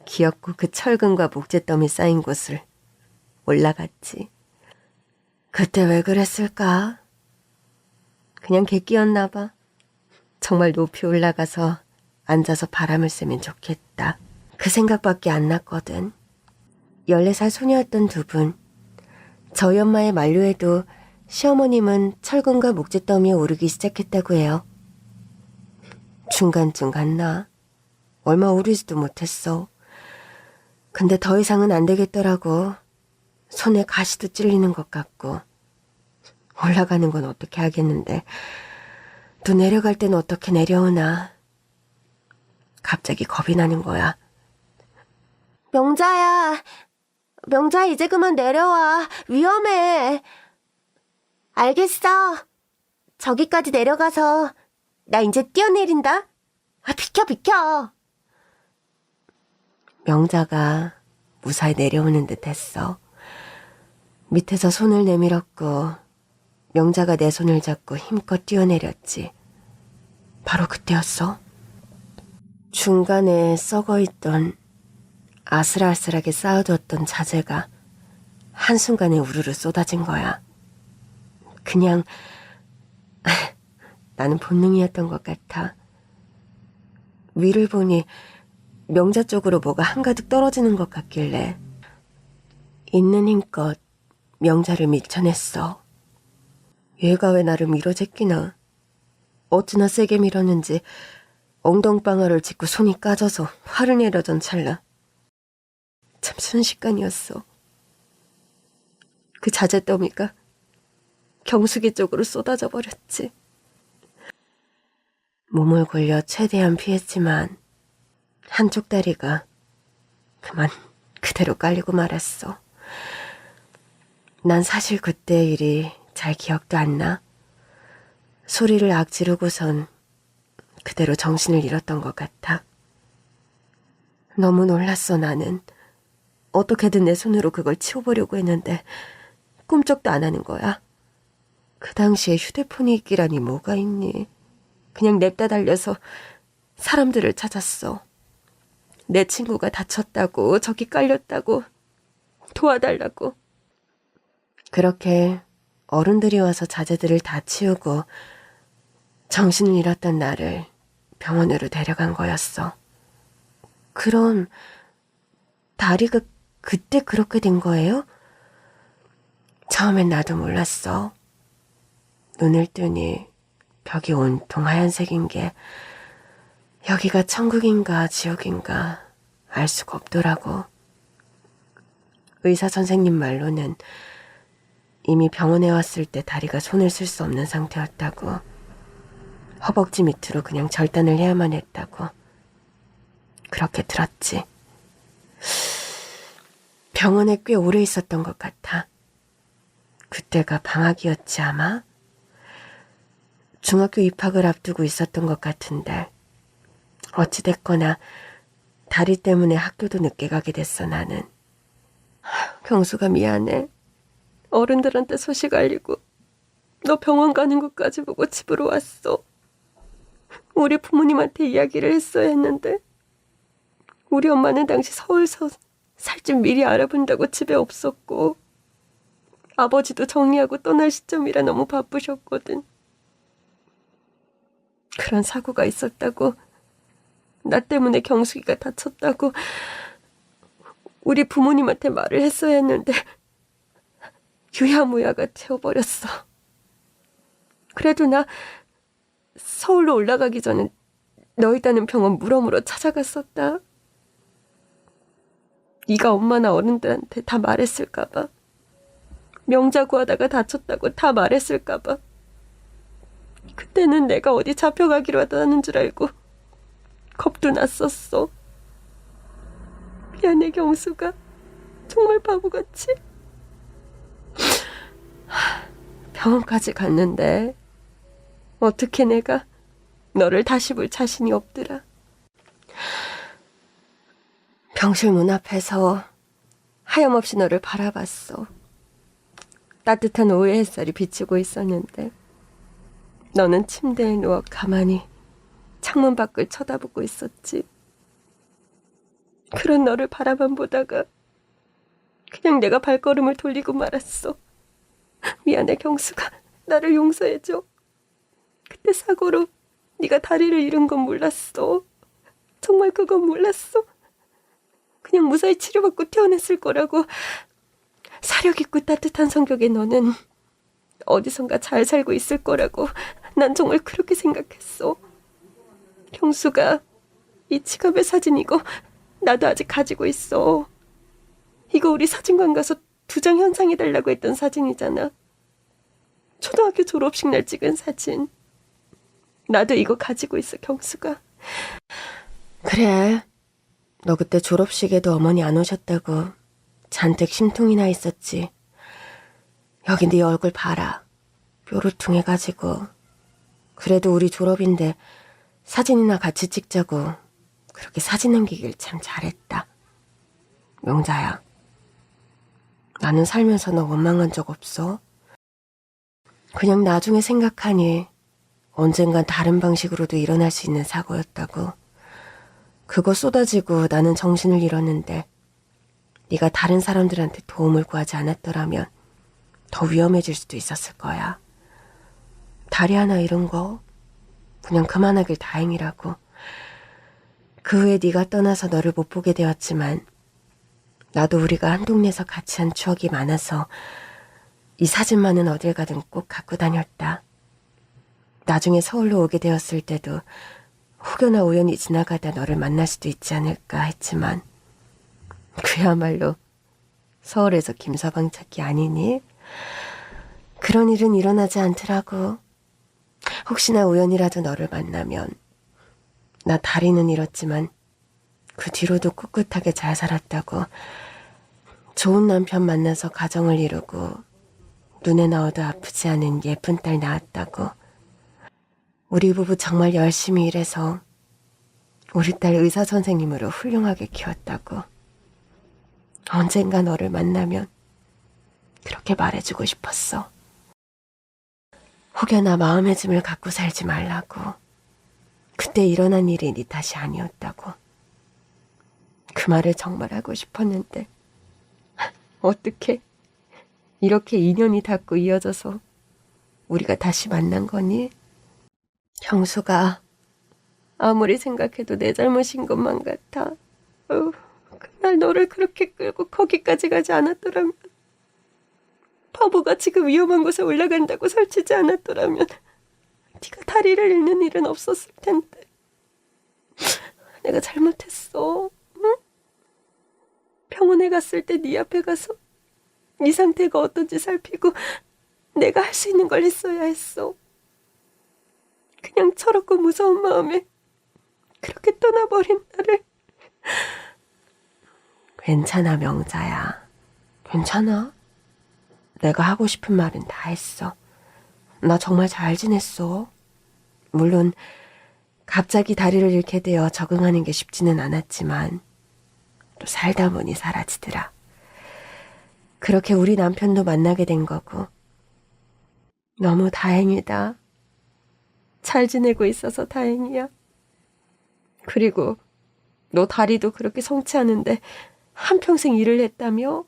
귀엽고 그 철근과 목재더미 쌓인 곳을 올라갔지. 그때 왜 그랬을까? 그냥 객기였나 봐. 정말 높이 올라가서 앉아서 바람을 쐬면 좋겠다. 그 생각밖에 안 났거든. 14살 소녀였던 두 분. 저희 엄마의 만류에도 시어머님은 철근과 목재더미에 오르기 시작했다고 해요. 중간쯤 갔나? 얼마 오르지도 못했어. 근데 더 이상은 안 되겠더라고. 손에 가시도 찔리는 것 같고. 올라가는 건 어떻게 하겠는데 또 내려갈 땐 어떻게 내려오나. 갑자기 겁이 나는 거야. 명자야, 명자 이제 그만 내려와. 위험해. 알겠어. 저기까지 내려가서 나 이제 뛰어내린다. 비켜 비켜. 명자가 무사히 내려오는 듯 했어. 밑에서 손을 내밀었고 명자가 내 손을 잡고 힘껏 뛰어내렸지. 바로 그때였어. 중간에 썩어있던 아슬아슬하게 쌓아뒀던 자재가 한순간에 우르르 쏟아진 거야. 그냥 나는 본능이었던 것 같아. 위를 보니 명자 쪽으로 뭐가 한가득 떨어지는 것 같길래 있는 힘껏 명자를 밀쳐냈어. 얘가 왜 나를 밀어제끼나. 어찌나 세게 밀었는지 엉덩방아를 짚고 손이 까져서 화를 내려던 찰나. 참 순식간이었어. 그 자재더미가 경숙이 쪽으로 쏟아져 버렸지. 몸을 굴려 최대한 피했지만 한쪽 다리가 그만 그대로 깔리고 말았어. 난 사실 그때 일이 잘 기억도 안 나. 소리를 악 지르고선 그대로 정신을 잃었던 것 같아. 너무 놀랐어. 나는 어떻게든 내 손으로 그걸 치워보려고 했는데 꿈쩍도 안 하는 거야. 그 당시에 휴대폰이 있기라니 뭐가 있니. 그냥 냅다 달려서 사람들을 찾았어. 내 친구가 다쳤다고, 저기 깔렸다고, 도와달라고. 그렇게 어른들이 와서 자재들을 다 치우고 정신을 잃었던 나를 병원으로 데려간 거였어. 그럼 다리가 그때 그렇게 된 거예요? 처음엔 나도 몰랐어. 눈을 뜨니 벽이 온통 하얀색인 게 여기가 천국인가 지옥인가 알 수가 없더라고. 의사 선생님 말로는 이미 병원에 왔을 때 다리가 손을 쓸 수 없는 상태였다고. 허벅지 밑으로 그냥 절단을 해야만 했다고. 그렇게 들었지. 병원에 꽤 오래 있었던 것 같아. 그때가 방학이었지 아마? 중학교 입학을 앞두고 있었던 것 같은데 어찌됐거나 다리 때문에 학교도 늦게 가게 됐어. 나는. 경수가 미안해. 어른들한테 소식 알리고 너 병원 가는 것까지 보고 집으로 왔어. 우리 부모님한테 이야기를 했어야 했는데 우리 엄마는 당시 서울서 살 집 미리 알아본다고 집에 없었고 아버지도 정리하고 떠날 시점이라 너무 바쁘셨거든. 그런 사고가 있었다고, 나 때문에 경숙이가 다쳤다고 우리 부모님한테 말을 했어야 했는데 유야무야가 되어버렸어. 그래도 나 서울로 올라가기 전에 너 있다는 병원 물어물어 찾아갔었다. 네가 엄마나 어른들한테 다 말했을까봐, 명자 구하다가 다쳤다고 다 말했을까봐. 그때는 내가 어디 잡혀가기로 하다는 줄 알고 겁도 났었어. 미안해 경수가. 정말 바보같이. 병원까지 갔는데 어떻게 내가 너를 다시 볼 자신이 없더라. 병실 문 앞에서 하염없이 너를 바라봤어. 따뜻한 오후 햇살이 비치고 있었는데 너는 침대에 누워 가만히 창문 밖을 쳐다보고 있었지. 그런 너를 바라만 보다가 그냥 내가 발걸음을 돌리고 말았어. 미안해 경수가. 나를 용서해줘. 그때 사고로 네가 다리를 잃은 건 몰랐어. 정말 그건 몰랐어. 그냥 무사히 치료받고 태어났을 거라고. 사력 있고 따뜻한 성격의 너는 어디선가 잘 살고 있을 거라고 난 정말 그렇게 생각했어. 경수가, 이 지갑의 사진 이거 나도 아직 가지고 있어. 이거 우리 사진관 가서 2장 현상해달라고 했던 사진이잖아. 초등학교 졸업식 날 찍은 사진. 나도 이거 가지고 있어, 경수가. 그래. 너 그때 졸업식에도 어머니 안 오셨다고 잔뜩 심통이 나 있었지. 여기 네 얼굴 봐라. 뾰루퉁해가지고. 그래도 우리 졸업인데 사진이나 같이 찍자고 그렇게 사진 남기길 참 잘했다. 명자야. 나는 살면서 너 원망한 적 없어. 그냥 나중에 생각하니 언젠간 다른 방식으로도 일어날 수 있는 사고였다고. 그거 쏟아지고 나는 정신을 잃었는데 네가 다른 사람들한테 도움을 구하지 않았더라면 더 위험해질 수도 있었을 거야. 다리 하나 잃은 거 그냥 그만하길 다행이라고. 그 후에 네가 떠나서 너를 못 보게 되었지만 나도 우리가 한 동네에서 같이 한 추억이 많아서 이 사진만은 어딜 가든 꼭 갖고 다녔다. 나중에 서울로 오게 되었을 때도 혹여나 우연히 지나가다 너를 만날 수도 있지 않을까 했지만 그야말로 서울에서 김서방 찾기 아니니? 그런 일은 일어나지 않더라고. 혹시나 우연이라도 너를 만나면 나 다리는 잃었지만 그 뒤로도 꿋꿋하게 잘 살았다고. 좋은 남편 만나서 가정을 이루고 눈에 넣어도 아프지 않은 예쁜 딸 낳았다고. 우리 부부 정말 열심히 일해서 우리 딸 의사 선생님으로 훌륭하게 키웠다고. 언젠가 너를 만나면 그렇게 말해주고 싶었어. 혹여나 마음의 짐을 갖고 살지 말라고. 그때 일어난 일이 네 탓이 아니었다고. 그 말을 정말 하고 싶었는데 어떻게 이렇게 인연이 닿고 이어져서 우리가 다시 만난 거니? 경수가, 아무리 생각해도 내 잘못인 것만 같아. 그날 너를 그렇게 끌고 거기까지 가지 않았더라면, 바보가 지금 위험한 곳에 올라간다고 설치지 않았더라면 네가 다리를 잃는 일은 없었을 텐데. 내가 잘못했어. 응? 병원에 갔을 때 네 앞에 가서 네 상태가 어떤지 살피고 내가 할 수 있는 걸 했어야 했어. 그냥 철없고 무서운 마음에 그렇게 떠나버린 나를. 괜찮아, 명자야. 괜찮아. 내가 하고 싶은 말은 다 했어. 나 정말 잘 지냈어. 물론 갑자기 다리를 잃게 되어 적응하는 게 쉽지는 않았지만 또 살다 보니 사라지더라. 그렇게 우리 남편도 만나게 된 거고. 너무 다행이다. 잘 지내고 있어서 다행이야. 그리고 너 다리도 그렇게 성취하는데 한평생 일을 했다며?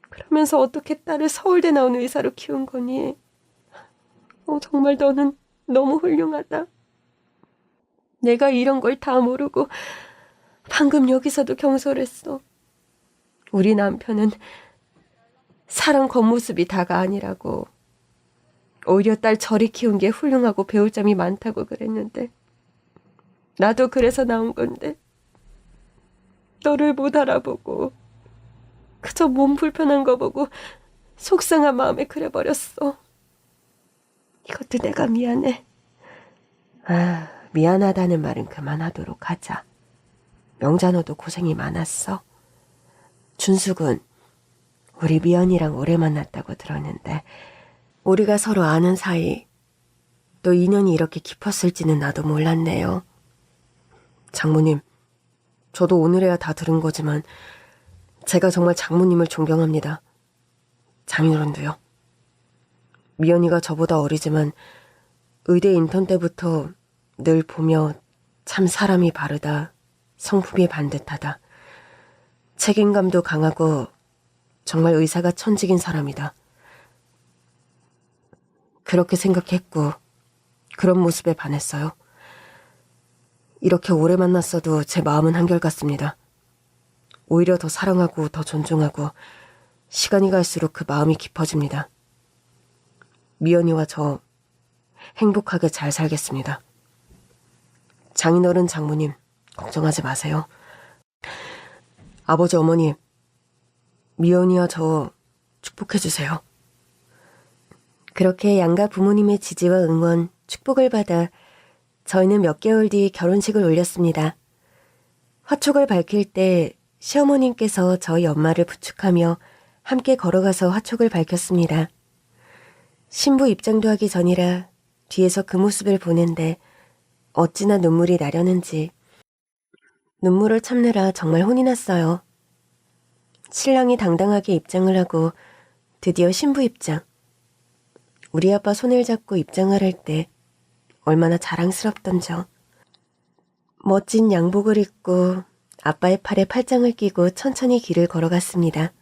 그러면서 어떻게 딸을 서울대 나온 의사로 키운 거니? 정말 너는 너무 훌륭하다. 내가 이런 걸 다 모르고 방금 여기서도 경솔했어. 우리 남편은 사람 겉모습이 다가 아니라고. 오히려 딸 저리 키운 게 훌륭하고 배울 점이 많다고 그랬는데 나도 그래서 나온 건데 너를 못 알아보고 그저 몸 불편한 거 보고 속상한 마음에 그래버렸어. 이것도 내가 미안해. 미안하다는 말은 그만하도록 하자. 명자 너도 고생이 많았어. 준수군, 우리 미연이랑 오래 만났다고 들었는데 우리가 서로 아는 사이 또 인연이 이렇게 깊었을지는 나도 몰랐네요. 장모님, 저도 오늘에야 다 들은 거지만 제가 정말 장모님을 존경합니다. 장인어른도요. 미연이가 저보다 어리지만 의대 인턴 때부터 늘 보며 참 사람이 바르다, 성품이 반듯하다, 책임감도 강하고 정말 의사가 천직인 사람이다. 그렇게 생각했고 그런 모습에 반했어요. 이렇게 오래 만났어도 제 마음은 한결같습니다. 오히려 더 사랑하고 더 존중하고 시간이 갈수록 그 마음이 깊어집니다. 미연이와 저 행복하게 잘 살겠습니다. 장인어른 장모님 걱정하지 마세요. 아버지 어머니 미연이와 저 축복해주세요. 그렇게 양가 부모님의 지지와 응원, 축복을 받아 저희는 몇 개월 뒤 결혼식을 올렸습니다. 화촉을 밝힐 때 시어머님께서 저희 엄마를 부축하며 함께 걸어가서 화촉을 밝혔습니다. 신부 입장도 하기 전이라 뒤에서 그 모습을 보는데 어찌나 눈물이 나려는지 눈물을 참느라 정말 혼이 났어요. 신랑이 당당하게 입장을 하고 드디어 신부 입장. 우리 아빠 손을 잡고 입장을 할 때 얼마나 자랑스럽던져. 멋진 양복을 입고 아빠의 팔에 팔짱을 끼고 천천히 길을 걸어갔습니다.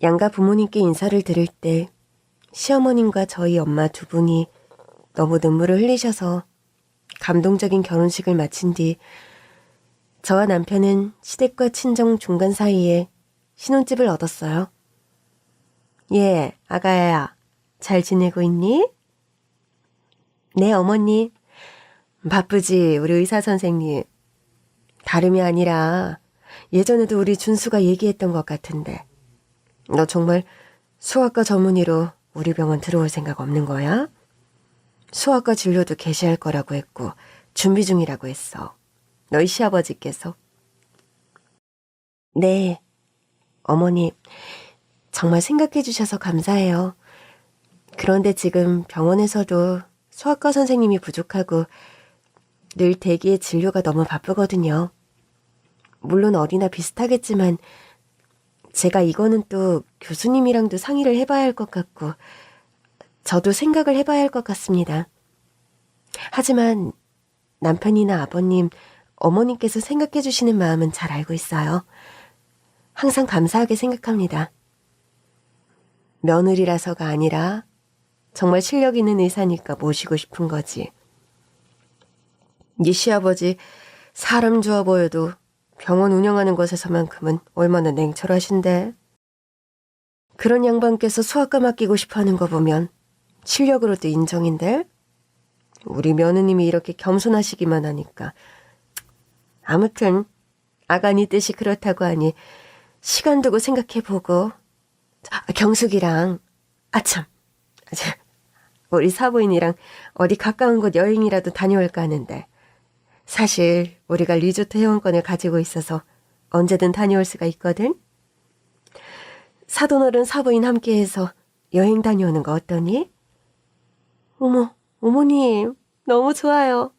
양가 부모님께 인사를 드릴 때 시어머님과 저희 엄마 두 분이 너무 눈물을 흘리셔서 감동적인 결혼식을 마친 뒤 저와 남편은 시댁과 친정 중간 사이에 신혼집을 얻었어요. 예, 아가야, 잘 지내고 있니? 네, 어머니. 바쁘지, 우리 의사 선생님. 다름이 아니라 예전에도 우리 준수가 얘기했던 것 같은데 너 정말 소아과 전문의로 우리 병원 들어올 생각 없는 거야? 소아과 진료도 개시할 거라고 했고 준비 중이라고 했어. 너희 시아버지께서. 네, 어머니 정말 생각해 주셔서 감사해요. 그런데 지금 병원에서도 소아과 선생님이 부족하고 늘 대기의 진료가 너무 바쁘거든요. 물론 어디나 비슷하겠지만 제가 이거는 또 교수님이랑도 상의를 해봐야 할 것 같고 저도 생각을 해봐야 할 것 같습니다. 하지만 남편이나 아버님, 어머님께서 생각해 주시는 마음은 잘 알고 있어요. 항상 감사하게 생각합니다. 며느리라서가 아니라 정말 실력 있는 의사니까 모시고 싶은 거지. 네 시아버지 사람 좋아 보여도 병원 운영하는 것에서만큼은 얼마나 냉철하신데. 그런 양반께서 소아과 맡기고 싶어하는 거 보면 실력으로도 인정인데. 우리 며느님이 이렇게 겸손하시기만 하니까. 아무튼 아가니 뜻이 그렇다고 하니 시간 두고 생각해보고 경숙이랑 아참 우리 사부인이랑 어디 가까운 곳 여행이라도 다녀올까 하는데 사실 우리가 리조트 회원권을 가지고 있어서 언제든 다녀올 수가 있거든. 사돈어른 사부인 함께해서 여행 다녀오는 거 어떠니? 어머, 어머님 너무 좋아요.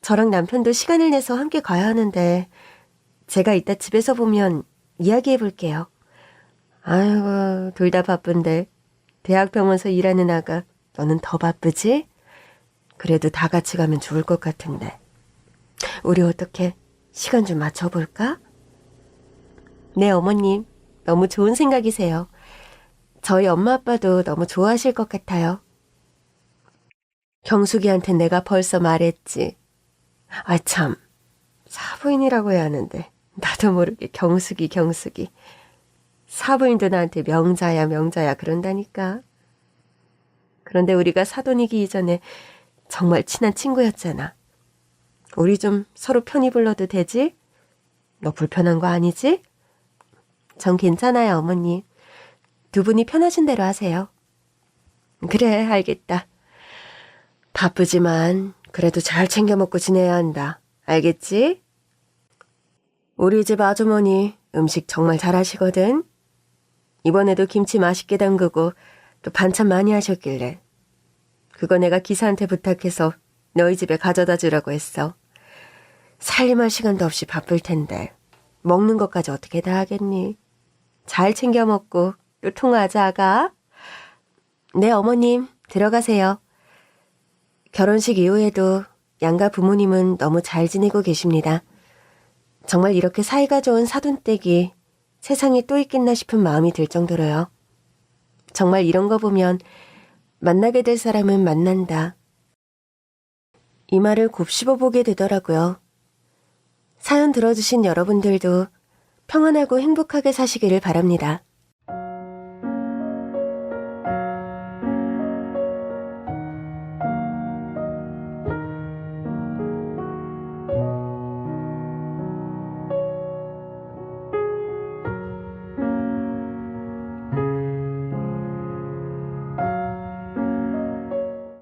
저랑 남편도 시간을 내서 함께 가야 하는데 제가 이따 집에서 보면 이야기해 볼게요. 아이고 둘 다 바쁜데 대학병원서 일하는 아가 너는 더 바쁘지? 그래도 다 같이 가면 좋을 것 같은데 우리 어떻게 시간 좀 맞춰볼까? 네, 어머님 너무 좋은 생각이세요. 저희 엄마 아빠도 너무 좋아하실 것 같아요. 경숙이한테 내가 벌써 말했지. 아 참, 사부인이라고 해야 하는데 나도 모르게 경숙이. 사부인도 나한테 명자야 그런다니까. 그런데 우리가 사돈이기 이전에 정말 친한 친구였잖아. 우리 좀 서로 편히 불러도 되지? 너 불편한 거 아니지? 전 괜찮아요, 어머니. 두 분이 편하신 대로 하세요. 그래, 알겠다. 바쁘지만 그래도 잘 챙겨 먹고 지내야 한다. 알겠지? 우리 집 아주머니 음식 정말 잘하시거든. 이번에도 김치 맛있게 담그고 또 반찬 많이 하셨길래 그거 내가 기사한테 부탁해서 너희 집에 가져다 주라고 했어. 살림할 시간도 없이 바쁠 텐데 먹는 것까지 어떻게 다 하겠니? 잘 챙겨 먹고 또 통화하자, 아가. 네, 어머님 들어가세요. 결혼식 이후에도 양가 부모님은 너무 잘 지내고 계십니다. 정말 이렇게 사이가 좋은 사돈댁이 세상에 또 있겠나 싶은 마음이 들 정도로요. 정말 이런 거 보면 만나게 될 사람은 만난다. 이 말을 곱씹어 보게 되더라고요. 사연 들어주신 여러분들도 평안하고 행복하게 사시기를 바랍니다.